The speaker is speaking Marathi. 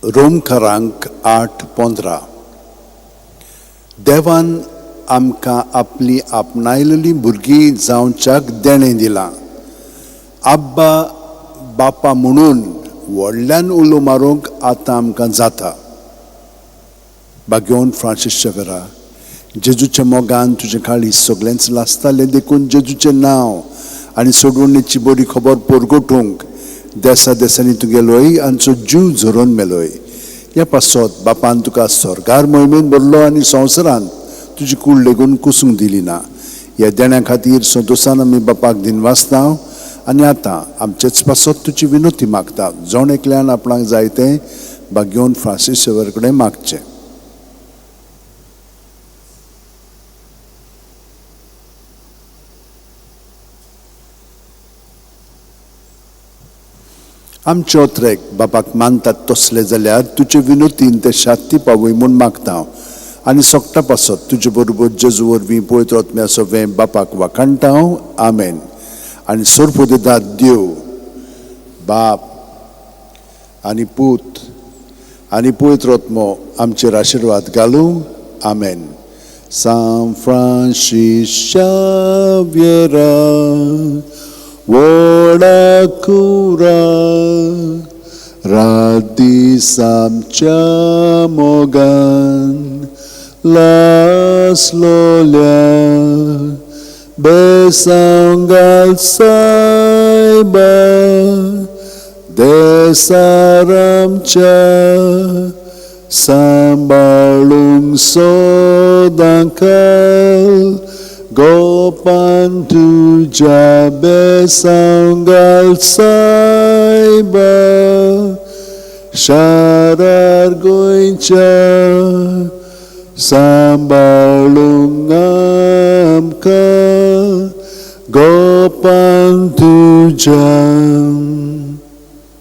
रोमकारांक 8:15 देवान आमकां आपली आपणायलेली भुरगीं जावच्याक देणें दिलां. आब्बा बापा म्हणून व्हडल्यान उलो मारूंक आतां आमकां जाता. बागेवन फ्रांसीस झेवियरा, जेजूच्या मोगान तुजें काळीज सगळेंच लासतालें देखून जेजूचें नांव आनी सोडवणेची बरी खबर परगटूंक देसा देसांनी तुगेलोय आमचो जीव झरोवन मेलोय. ह्या पासत बापान तुका स्वर्गार मोहिमेन भरलो आनी संवसारांत तुजी कूड लेगून कुसूंक दिली ना. ह्या देण्या खातीर संतोशान आमी बापाक दिनवासता आनी आतां आमचेच पासत तुजी विनोती मागता. जोण एकल्यान आपणाक जाय तें बागेवन फ्रांसीस झेवियर कडेन मागचें. आमचे ओत्रेक बापाक मानतात तसले जाल्यार तुजे विनोतीन ते शांती पावय म्हूण मागता आनी सोगटा पासत तुजे बरोबर जेजू वरवीं पवित्र आत्म्या सवें बापाक वाखाणटा. आमेन. आनी सोरपो दितात देव बाप आनी पूत आनी पवित्र आत्मो आमचेर आशिर्वाद घालूं. आमेन. San Francis Xaviera Woda cura radis amcia mogan las lolia besangal saiba desaramcia sambalung sodangkal Gopan tuja besanggal saiba Syarar goinca sambalungamka Gopan tuja